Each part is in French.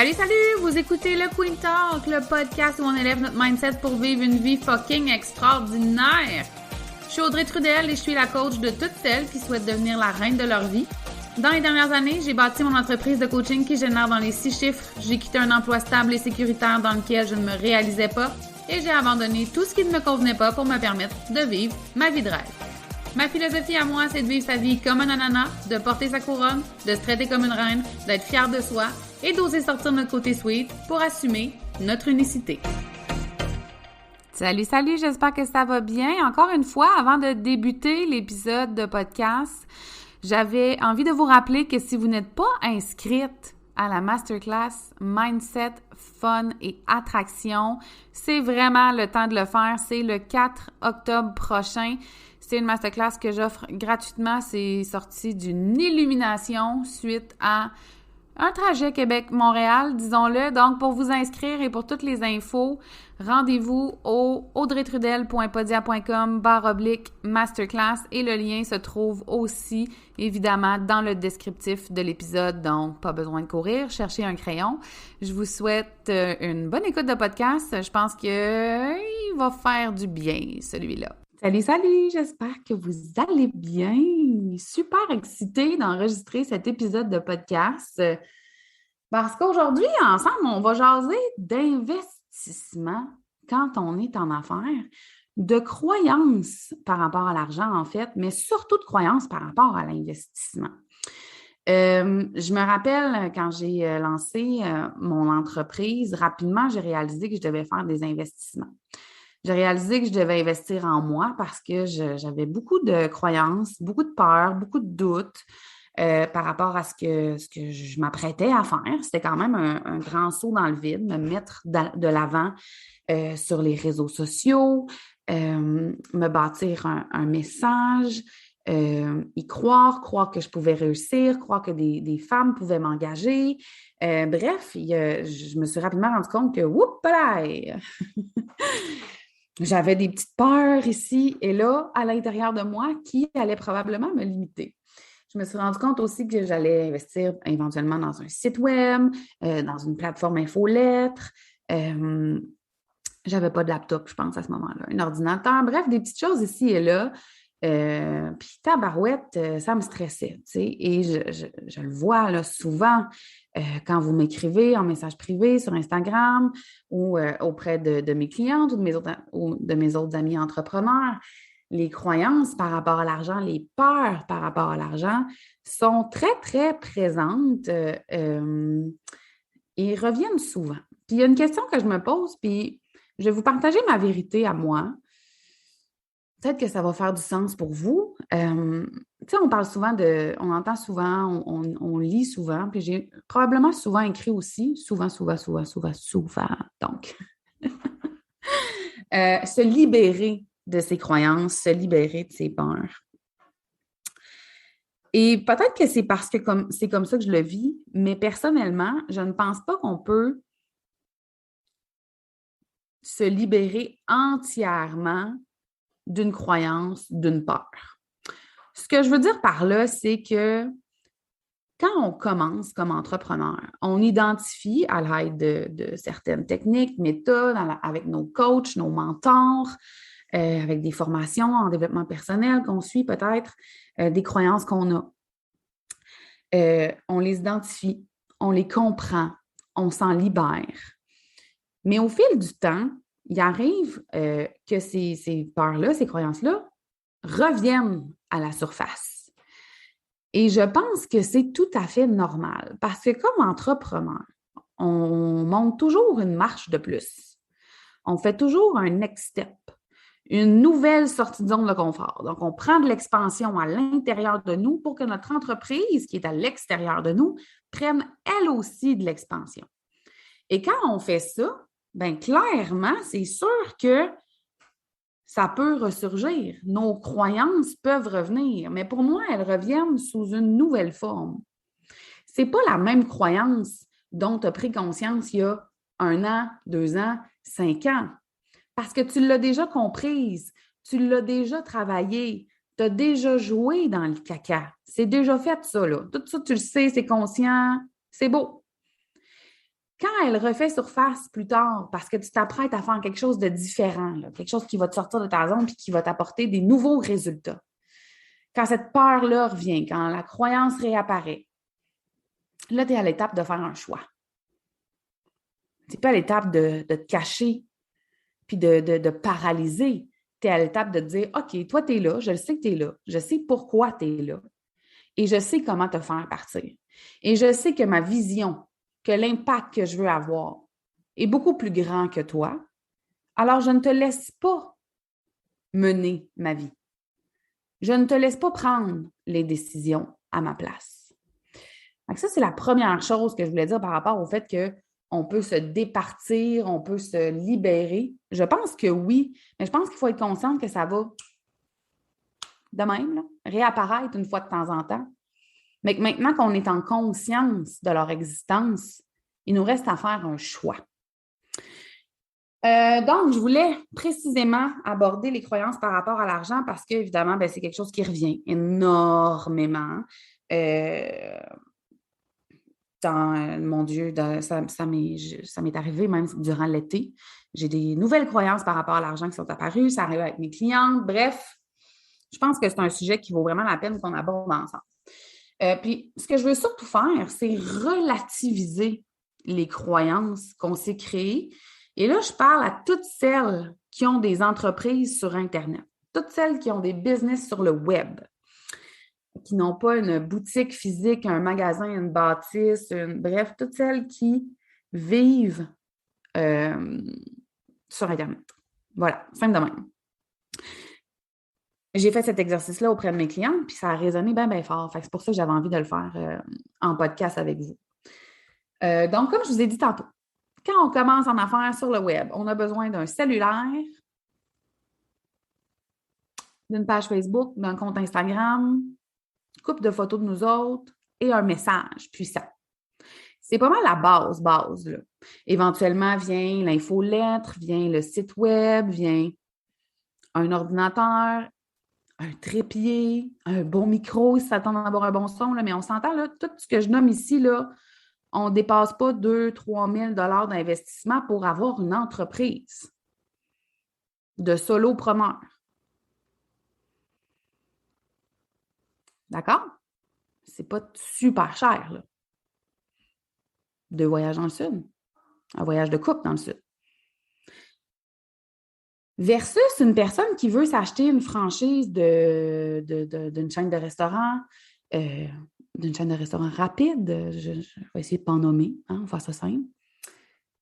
Salut, salut! Vous écoutez le Queen Talk, le podcast où on élève notre mindset pour vivre une vie fucking extraordinaire. Je suis Audrey Trudel et je suis la coach de toutes celles qui souhaitent devenir la reine de leur vie. Dans les dernières années, j'ai bâti mon entreprise de coaching qui génère dans les 6 chiffres. J'ai quitté un emploi stable et sécuritaire dans lequel je ne me réalisais pas et j'ai abandonné tout ce qui ne me convenait pas pour me permettre de vivre ma vie de rêve. Ma philosophie à moi, c'est de vivre sa vie comme un ananas, de porter sa couronne, de se traiter comme une reine, d'être fière de soi et d'oser sortir notre côté sweet pour assumer notre unicité. Salut, salut, j'espère que ça va bien. Encore une fois, avant de débuter l'épisode de podcast, j'avais envie de vous rappeler que si vous n'êtes pas inscrite à la masterclass Mindset, Fun et Attraction, c'est vraiment le temps de le faire. C'est le 4 octobre prochain. C'est une masterclass que j'offre gratuitement. C'est sorti d'une illumination suite à un trajet Québec-Montréal, disons-le. Donc, pour vous inscrire et pour toutes les infos, rendez-vous au audreytrudel.podia.com/masterclass et le lien se trouve aussi, évidemment, dans le descriptif de l'épisode. Donc, pas besoin de courir, cherchez un crayon. Je vous souhaite une bonne écoute de podcast. Je pense qu'il va faire du bien, celui-là. Salut, salut! J'espère que vous allez bien. Super excitée d'enregistrer cet épisode de podcast parce qu'aujourd'hui, ensemble, on va jaser d'investissement quand on est en affaires, de croyances par rapport à l'argent, en fait, mais surtout de croyances par rapport à l'investissement. Je me rappelle quand j'ai lancé mon entreprise, rapidement, j'ai réalisé que je devais faire des investissements. J'ai réalisé que je devais investir en moi parce que j'avais beaucoup de croyances, beaucoup de peurs, beaucoup de doutes par rapport à ce que je m'apprêtais à faire. C'était quand même un grand saut dans le vide, me mettre de l'avant sur les réseaux sociaux, me bâtir un message, y croire que je pouvais réussir, croire que des femmes pouvaient m'engager. Bref, je me suis rapidement rendu compte que, whoop-là! J'avais des petites peurs ici et là, à l'intérieur de moi, qui allaient probablement me limiter. Je me suis rendu compte aussi que j'allais investir éventuellement dans un site web, dans une plateforme infolettre. J'avais pas de laptop, je pense, à ce moment-là. Un ordinateur, bref, des petites choses ici et là. Puis tabarouette, ça me stressait, tu sais. Et je le vois là, souvent quand vous m'écrivez en message privé sur Instagram ou auprès de mes clientes ou de mes autres amis entrepreneurs. Les croyances par rapport à l'argent, les peurs par rapport à l'argent sont très, très présentes et reviennent souvent. Puis il y a une question que je me pose, puis je vais vous partager ma vérité à moi. Peut-être que ça va faire du sens pour vous. Tu sais, on parle souvent on entend souvent, on lit souvent, puis j'ai probablement souvent écrit aussi, souvent. Donc, se libérer de ses croyances, se libérer de ses peurs. Et peut-être que c'est parce que c'est comme ça que je le vis, mais personnellement, je ne pense pas qu'on peut se libérer entièrement d'une croyance, d'une peur. Ce que je veux dire par là, c'est que quand on commence comme entrepreneur, on identifie à l'aide de certaines techniques, méthodes, avec nos coachs, nos mentors, avec des formations en développement personnel qu'on suit peut-être, des croyances qu'on a. On les identifie, on les comprend, on s'en libère. Mais au fil du temps, il arrive que ces peurs-là, ces croyances-là, reviennent à la surface. Et je pense que c'est tout à fait normal parce que comme entrepreneur, on monte toujours une marche de plus. On fait toujours un next step, une nouvelle sortie de zone de confort. Donc, on prend de l'expansion à l'intérieur de nous pour que notre entreprise, qui est à l'extérieur de nous, prenne elle aussi de l'expansion. Et quand on fait ça, bien clairement, c'est sûr que ça peut ressurgir. Nos croyances peuvent revenir, mais pour moi, elles reviennent sous une nouvelle forme. Ce n'est pas la même croyance dont tu as pris conscience il y a 1 an, 2 ans, 5 ans. Parce que tu l'as déjà comprise, tu l'as déjà travaillé, tu as déjà joué dans le caca. C'est déjà fait ça, là. Tout ça, tu le sais, c'est conscient, c'est beau. quand elle refait surface plus tard, parce que tu t'apprêtes à faire quelque chose de différent, là, quelque chose qui va te sortir de ta zone et qui va t'apporter des nouveaux résultats, quand cette peur-là revient, quand la croyance réapparaît, là, tu es à l'étape de faire un choix. Tu n'es pas à l'étape de te cacher puis de paralyser. Tu es à l'étape de te dire, OK, toi, tu es là, je le sais que tu es là, je sais pourquoi tu es là et je sais comment te faire partir. Et je sais que ma vision, que l'impact que je veux avoir est beaucoup plus grand que toi. Alors, je ne te laisse pas mener ma vie. Je ne te laisse pas prendre les décisions à ma place. Donc ça, c'est la première chose que je voulais dire par rapport au fait qu'on peut se départir, on peut se libérer. Je pense que oui, mais je pense qu'il faut être consciente que ça va de même, là, réapparaître une fois de temps en temps. Mais que maintenant qu'on est en conscience de leur existence, il nous reste à faire un choix. Donc, je voulais précisément aborder les croyances par rapport à l'argent parce qu'évidemment, c'est quelque chose qui revient énormément. Mon Dieu, ça m'est arrivé même durant l'été. J'ai des nouvelles croyances par rapport à l'argent qui sont apparues. Ça arrive avec mes clientes. Bref, je pense que c'est un sujet qui vaut vraiment la peine qu'on aborde ensemble. Puis, ce que je veux surtout faire, c'est relativiser les croyances qu'on s'est créées. Et là, je parle à toutes celles qui ont des entreprises sur Internet, toutes celles qui ont des business sur le web, qui n'ont pas une boutique physique, un magasin, une bâtisse, bref, toutes celles qui vivent sur Internet. Voilà, simple de même. J'ai fait cet exercice-là auprès de mes clients, puis ça a résonné bien, bien fort. Fait que c'est pour ça que j'avais envie de le faire en podcast avec vous. Donc, comme je vous ai dit tantôt, quand on commence en affaires sur le web, on a besoin d'un cellulaire, d'une page Facebook, d'un compte Instagram, une couple de photos de nous autres et un message puissant. C'est pas mal la base, là. Éventuellement vient l'infolettre, vient le site web, vient un ordinateur, un trépied, un bon micro, si ça tente d'avoir un bon son, là, mais on s'entend, là, tout ce que je nomme ici, là, on ne dépasse pas 2 000 à 3 000 $ d'investissement pour avoir une entreprise de solopreneur. D'accord? C'est pas super cher, là. 2 voyages dans le sud, un voyage de couple dans le sud. Versus une personne qui veut s'acheter une franchise d'une chaîne de restaurants, d'une chaîne de restaurants rapide, je vais essayer de ne pas en nommer, hein, on va faire ça simple,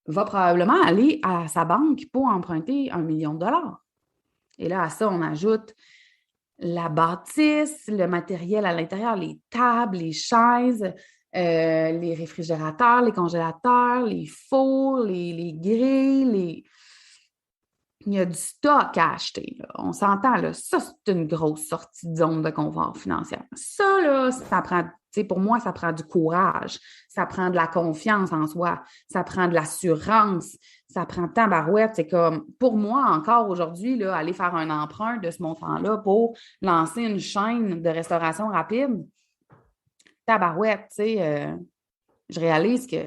va probablement aller à sa banque pour emprunter 1 million de dollars. Et là, à ça, on ajoute la bâtisse, le matériel à l'intérieur, les tables, les chaises, les réfrigérateurs, les congélateurs, les fours, les grilles, il y a du stock à acheter. Là. On s'entend, là, ça, c'est une grosse sortie de zone de confort financière. Ça, là, ça prend, pour moi, ça prend du courage, ça prend de la confiance en soi, ça prend de l'assurance, ça prend tabarouette. C'est comme, pour moi, encore aujourd'hui, là, aller faire un emprunt de ce montant-là pour lancer une chaîne de restauration rapide, tabarouette, je réalise que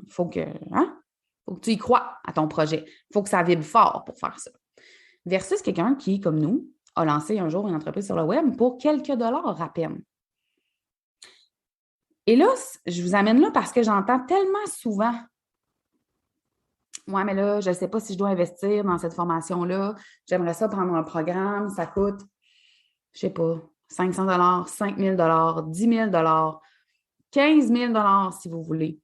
faut que, hein? Faut que tu y crois à ton projet. Il faut que ça vibre fort pour faire ça. Versus quelqu'un qui, comme nous, a lancé un jour une entreprise sur le web pour quelques dollars à peine. Et là, je vous amène là parce que j'entends tellement souvent « Ouais, mais là, je ne sais pas si je dois investir dans cette formation-là. J'aimerais ça prendre un programme. Ça coûte, je ne sais pas, 500 $, 5 000 $, 10 000 $, 15 000 $ si vous voulez. »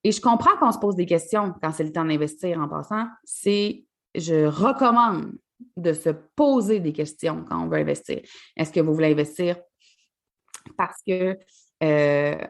Et je comprends qu'on se pose des questions quand c'est le temps d'investir en passant. Je recommande de se poser des questions quand on veut investir. Est-ce que vous voulez investir parce que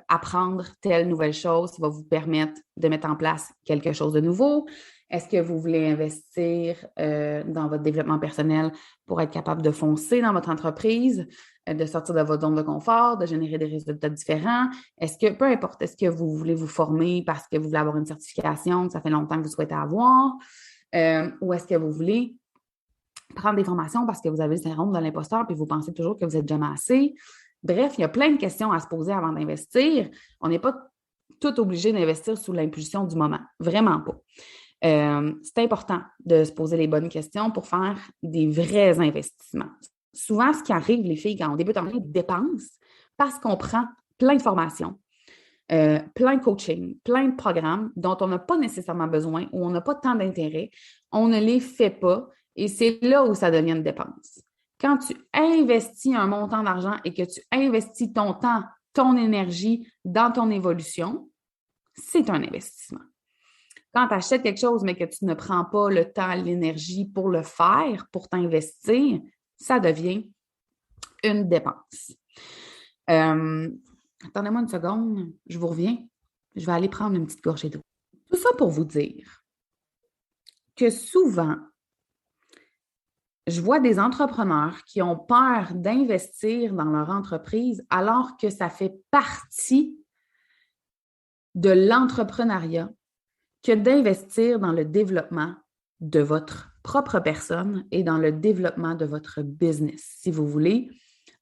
apprendre telle nouvelle chose va vous permettre de mettre en place quelque chose de nouveau? Est-ce que vous voulez investir dans votre développement personnel pour être capable de foncer dans votre entreprise, de sortir de votre zone de confort, de générer des résultats différents? Peu importe, est-ce que vous voulez vous former parce que vous voulez avoir une certification que ça fait longtemps que vous souhaitez avoir? Ou est-ce que vous voulez prendre des formations parce que vous avez le syndrome de l'imposteur puis vous pensez toujours que vous n'êtes jamais assez? Bref, il y a plein de questions à se poser avant d'investir. On n'est pas tout obligé d'investir sous l'impulsion du moment. Vraiment pas. C'est important de se poser les bonnes questions pour faire des vrais investissements. Souvent, ce qui arrive, les filles, quand on débute en ligne, dépenses parce qu'on prend plein de formations, plein de coaching, plein de programmes dont on n'a pas nécessairement besoin ou on n'a pas tant d'intérêt. On ne les fait pas et c'est là où ça devient une dépense. Quand tu investis un montant d'argent et que tu investis ton temps, ton énergie dans ton évolution, c'est un investissement. Quand tu achètes quelque chose, mais que tu ne prends pas le temps, l'énergie pour le faire, pour t'investir, ça devient une dépense. Attendez-moi une seconde, je vous reviens. Je vais aller prendre une petite gorgée d'eau. Tout ça pour vous dire que souvent, je vois des entrepreneurs qui ont peur d'investir dans leur entreprise alors que ça fait partie de l'entrepreneuriat que d'investir dans le développement de votre propre personne et dans le développement de votre business, si vous voulez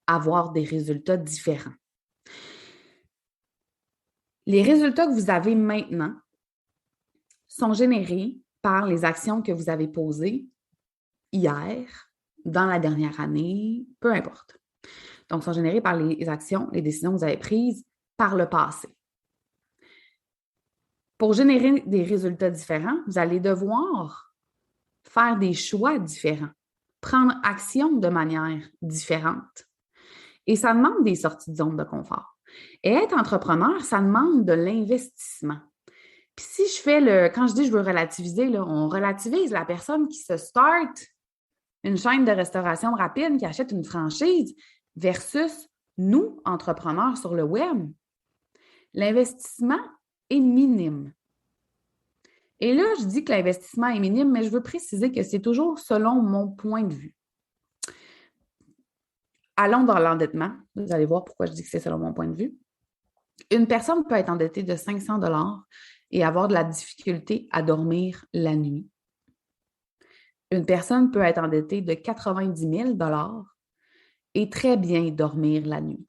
avoir des résultats différents. Les résultats que vous avez maintenant sont générés par les actions que vous avez posées hier, dans la dernière année, peu importe. Donc, sont générés par les actions, les décisions que vous avez prises par le passé. Pour générer des résultats différents, vous allez devoir faire des choix différents, prendre action de manière différente. Et ça demande des sorties de zone de confort. Et être entrepreneur, ça demande de l'investissement. Puis si je fais quand je dis je veux relativiser, là, on relativise la personne qui se start une chaîne de restauration rapide, qui achète une franchise, versus nous, entrepreneurs sur le web. L'investissement est minime. Et là, je dis que l'investissement est minime, mais je veux préciser que c'est toujours selon mon point de vue. Allons dans l'endettement. Vous allez voir pourquoi je dis que c'est selon mon point de vue. Une personne peut être endettée de 500 $ et avoir de la difficulté à dormir la nuit. Une personne peut être endettée de 90 000 $ et très bien dormir la nuit.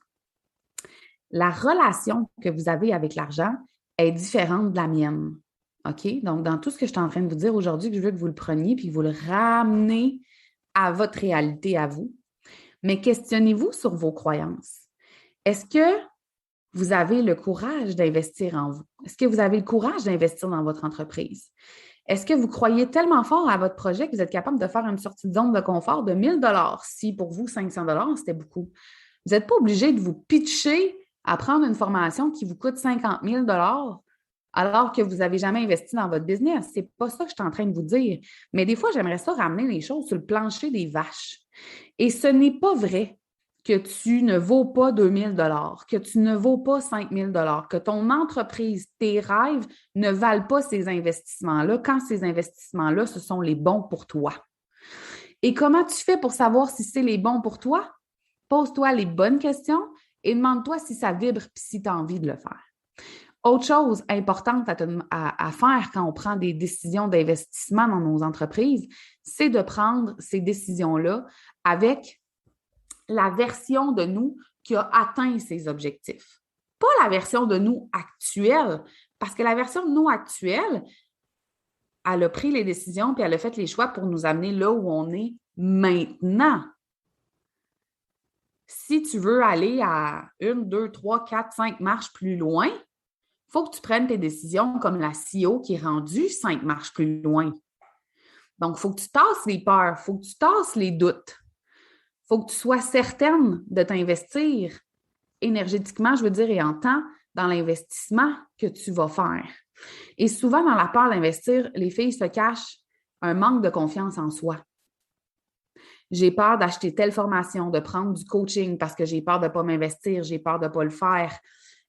La relation que vous avez avec l'argent est différente de la mienne. OK? Donc, dans tout ce que je suis en train de vous dire aujourd'hui, je veux que vous le preniez puis que vous le ramenez à votre réalité à vous. Mais questionnez-vous sur vos croyances. Est-ce que vous avez le courage d'investir en vous? Est-ce que vous avez le courage d'investir dans votre entreprise? Est-ce que vous croyez tellement fort à votre projet que vous êtes capable de faire une sortie de zone de confort de 1 000 $ si pour vous, 500 $, c'était beaucoup? Vous n'êtes pas obligé de vous pitcher à prendre une formation qui vous coûte 50 000 $ alors que vous n'avez jamais investi dans votre business. Ce n'est pas ça que je suis en train de vous dire. Mais des fois, j'aimerais ça ramener les choses sur le plancher des vaches. Et ce n'est pas vrai que tu ne vaux pas 2 000 $, que tu ne vaux pas 5 000 $, que ton entreprise, tes rêves ne valent pas ces investissements-là quand ces investissements-là, ce sont les bons pour toi. Et comment tu fais pour savoir si c'est les bons pour toi? Pose-toi les bonnes questions et demande-toi si ça vibre et si tu as envie de le faire. Autre chose importante à faire quand on prend des décisions d'investissement dans nos entreprises, c'est de prendre ces décisions-là avec la version de nous qui a atteint ses objectifs. Pas la version de nous actuelle, parce que la version de nous actuelle, elle a pris les décisions puis elle a fait les choix pour nous amener là où on est maintenant. Si tu veux aller à 1, 2, 3, 4, 5 marches plus loin, il faut que tu prennes tes décisions comme la CEO qui est rendue 5 marches plus loin. Donc, il faut que tu tasses les peurs, il faut que tu tasses les doutes. Il faut que tu sois certaine de t'investir énergétiquement, je veux dire, et en temps, dans l'investissement que tu vas faire. Et souvent, dans la peur d'investir, les filles se cachent un manque de confiance en soi. J'ai peur d'acheter telle formation, de prendre du coaching parce que j'ai peur de ne pas m'investir, j'ai peur de ne pas le faire,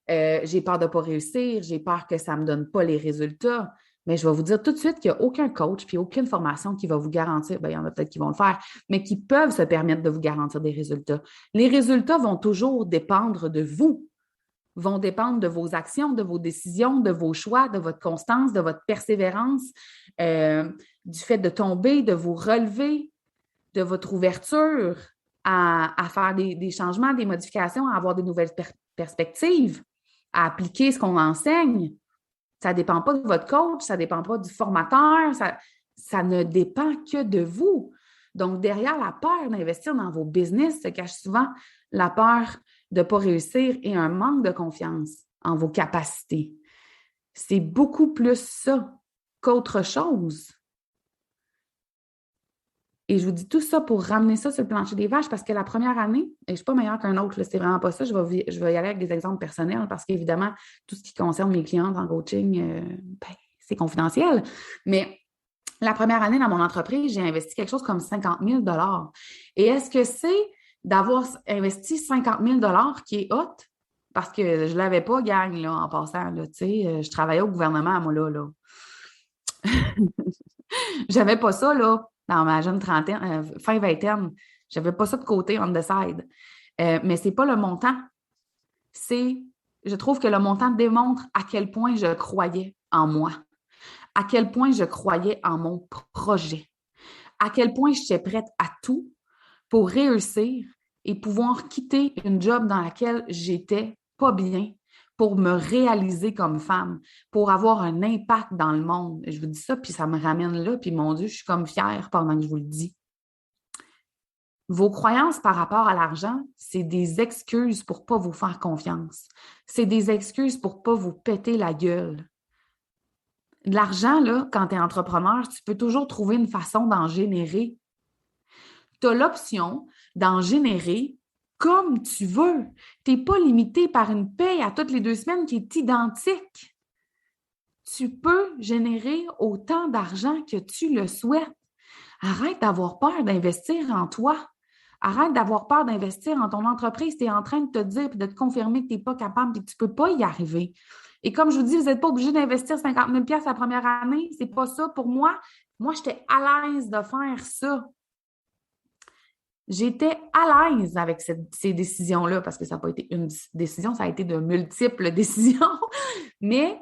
j'ai peur de ne pas réussir, j'ai peur que ça ne me donne pas les résultats. Mais je vais vous dire tout de suite qu'il n'y a aucun coach puis aucune formation qui va vous garantir, bien, il y en a peut-être qui vont le faire, mais qui peuvent se permettre de vous garantir des résultats. Les résultats vont toujours dépendre de vous, vont dépendre de vos actions, de vos décisions, de vos choix, de votre constance, de votre persévérance, du fait de tomber, de vous relever, de votre ouverture à faire des changements, des modifications, à avoir des nouvelles perspectives. à appliquer ce qu'on enseigne. Ça ne dépend pas de votre coach, ça ne dépend pas du formateur, ça ne dépend que de vous. Donc, derrière la peur d'investir dans vos business se cache souvent la peur de ne pas réussir et un manque de confiance en vos capacités. C'est beaucoup plus ça qu'autre chose. Et je vous dis tout ça pour ramener ça sur le plancher des vaches parce que la première année, et je ne suis pas meilleure qu'un autre, là, c'est vraiment pas ça, je vais y aller avec des exemples personnels parce qu'évidemment, tout ce qui concerne mes clientes en coaching, c'est confidentiel. Mais la première année dans mon entreprise, j'ai investi quelque chose comme 50 000 $. Et est-ce que c'est d'avoir investi 50 000 $ qui est hot? Parce que je ne l'avais pas, gang, là, en passant. Là, je travaillais au gouvernement, moi, là. J'avais pas ça, là, dans ma jeune trentaine, fin vingtaine. J'avais pas ça de côté, on the side. Mais c'est pas le montant. Je trouve que le montant démontre à quel point je croyais en moi, à quel point je croyais en mon projet, à quel point j'étais prête à tout pour réussir et pouvoir quitter une job dans laquelle j'étais pas bien pour me réaliser comme femme, pour avoir un impact dans le monde. Je vous dis ça, puis ça me ramène là, puis mon Dieu, je suis comme fière pendant que je vous le dis. Vos croyances par rapport à l'argent, c'est des excuses pour ne pas vous faire confiance. C'est des excuses pour ne pas vous péter la gueule. L'argent, là, quand tu es entrepreneur, tu peux toujours trouver une façon d'en générer. Tu as l'option d'en générer comme tu veux. Tu n'es pas limité par une paye à toutes les 2 semaines qui est identique. Tu peux générer autant d'argent que tu le souhaites. Arrête d'avoir peur d'investir en toi. Arrête d'avoir peur d'investir en ton entreprise. Tu es en train de te dire et de te confirmer que tu n'es pas capable et que tu ne peux pas y arriver. Et comme je vous dis, vous n'êtes pas obligé d'investir 50 000 $ la première année. Ce n'est pas ça pour moi. Moi, j'étais à l'aise de faire ça. J'étais à l'aise avec ces décisions-là parce que ça n'a pas été une décision, ça a été de multiples décisions. Mais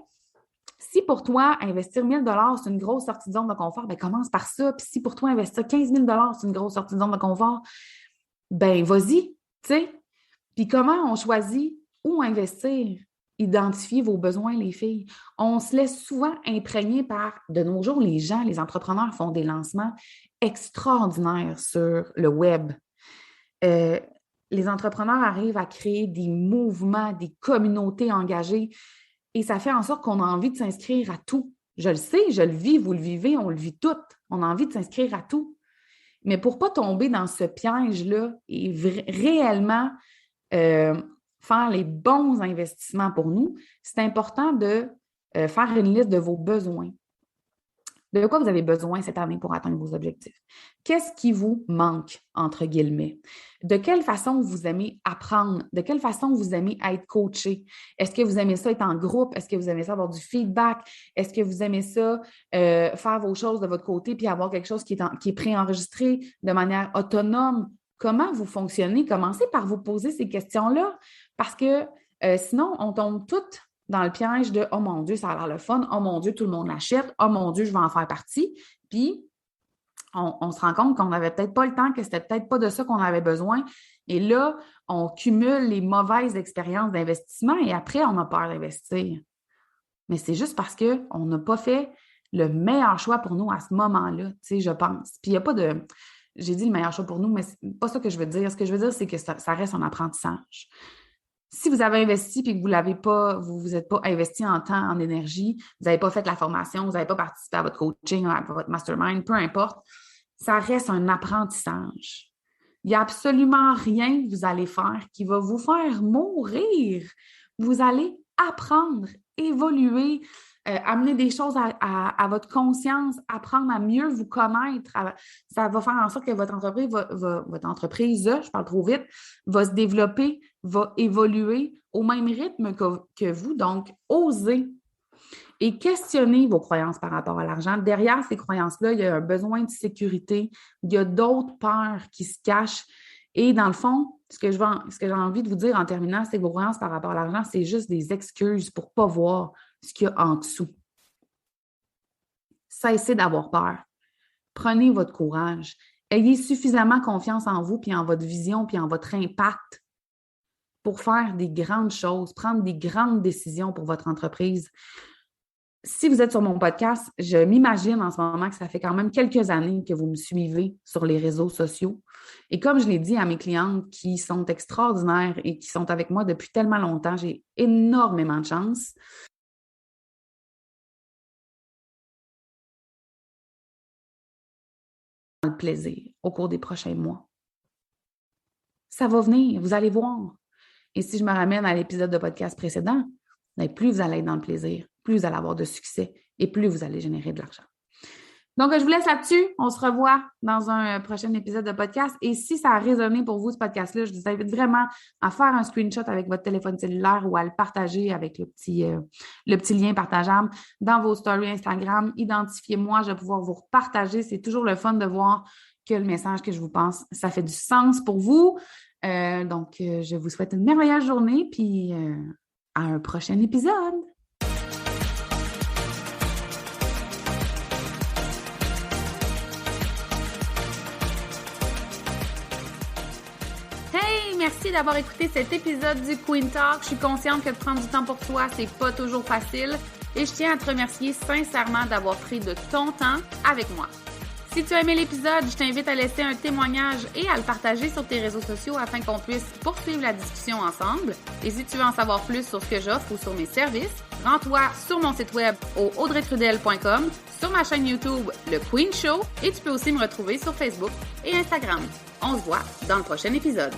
si pour toi, investir 1 000 $ c'est une grosse sortie de zone de confort, bien, commence par ça. Puis si pour toi, investir 15 000 $ c'est une grosse sortie de zone de confort, bien, vas-y, tu sais. Puis comment on choisit où investir? Identifier vos besoins, les filles. On se laisse souvent imprégner par, de nos jours, les entrepreneurs font des lancements extraordinaires sur le web. Les entrepreneurs arrivent à créer des mouvements, des communautés engagées et ça fait en sorte qu'on a envie de s'inscrire à tout. Je le sais, je le vis, vous le vivez, on le vit toutes. On a envie de s'inscrire à tout. Mais pour ne pas tomber dans ce piège-là et réellement faire les bons investissements pour nous, c'est important de faire une liste de vos besoins. De quoi vous avez besoin cette année pour atteindre vos objectifs? Qu'est-ce qui vous manque, entre guillemets? De quelle façon vous aimez apprendre? De quelle façon vous aimez être coaché? Est-ce que vous aimez ça être en groupe? Est-ce que vous aimez ça avoir du feedback? Est-ce que vous aimez ça faire vos choses de votre côté puis avoir quelque chose qui est préenregistré de manière autonome? Comment vous fonctionnez? Commencez par vous poser ces questions-là parce que sinon, on tombe toutes dans le piège de « Oh mon Dieu, ça a l'air le fun. Oh mon Dieu, tout le monde l'achète. Oh mon Dieu, je vais en faire partie. » Puis, on se rend compte qu'on n'avait peut-être pas le temps, que c'était peut-être pas de ça qu'on avait besoin. Et là, on cumule les mauvaises expériences d'investissement et après, on a peur d'investir. Mais c'est juste parce qu'on n'a pas fait le meilleur choix pour nous à ce moment-là, tu sais, je pense. Puis, il n'y a pas de... J'ai dit le meilleur choix pour nous, mais c'est pas ça que je veux dire. Ce que je veux dire, c'est que ça reste un apprentissage. Si vous avez investi et que vous l'avez pas, vous êtes pas investi en temps, en énergie, vous n'avez pas fait la formation, vous n'avez pas participé à votre coaching, à votre mastermind, peu importe, ça reste un apprentissage. Il n'y a absolument rien que vous allez faire qui va vous faire mourir. Vous allez apprendre, évoluer, amener des choses à votre conscience, apprendre à mieux vous connaître. Ça va faire en sorte que votre entreprise, je parle trop vite, va se développer, va évoluer au même rythme que vous. Donc, osez et questionnez vos croyances par rapport à l'argent. Derrière ces croyances-là, il y a un besoin de sécurité, il y a d'autres peurs qui se cachent. Et dans le fond, ce que j'ai envie de vous dire en terminant, c'est que vos croyances par rapport à l'argent, c'est juste des excuses pour ne pas voir ce qu'il y a en dessous. Cessez d'avoir peur. Prenez votre courage. Ayez suffisamment confiance en vous, puis en votre vision, puis en votre impact pour faire des grandes choses, prendre des grandes décisions pour votre entreprise. Si vous êtes sur mon podcast, je m'imagine en ce moment que ça fait quand même quelques années que vous me suivez sur les réseaux sociaux. Et comme je l'ai dit à mes clientes qui sont extraordinaires et qui sont avec moi depuis tellement longtemps, j'ai énormément de chance. Le plaisir au cours des prochains mois. Ça va venir, vous allez voir. Et si je me ramène à l'épisode de podcast précédent, plus vous allez être dans le plaisir, plus vous allez avoir de succès et plus vous allez générer de l'argent. Donc, je vous laisse là-dessus. On se revoit dans un prochain épisode de podcast. Et si ça a résonné pour vous, ce podcast-là, je vous invite vraiment à faire un screenshot avec votre téléphone cellulaire ou à le partager avec le petit lien partageable dans vos stories Instagram. Identifiez-moi, je vais pouvoir vous repartager. C'est toujours le fun de voir que le message que je vous pense, ça fait du sens pour vous. Donc, je vous souhaite une merveilleuse journée puis à un prochain épisode. Merci d'avoir écouté cet épisode du Queen Talk. Je suis consciente que de prendre du temps pour toi, c'est pas toujours facile. Et je tiens à te remercier sincèrement d'avoir pris de ton temps avec moi. Si tu as aimé l'épisode, je t'invite à laisser un témoignage et à le partager sur tes réseaux sociaux afin qu'on puisse poursuivre la discussion ensemble. Et si tu veux en savoir plus sur ce que j'offre ou sur mes services, rends-toi sur mon site web au audreytrudel.com, sur ma chaîne YouTube, Le Queen Show, et tu peux aussi me retrouver sur Facebook et Instagram. On se voit dans le prochain épisode.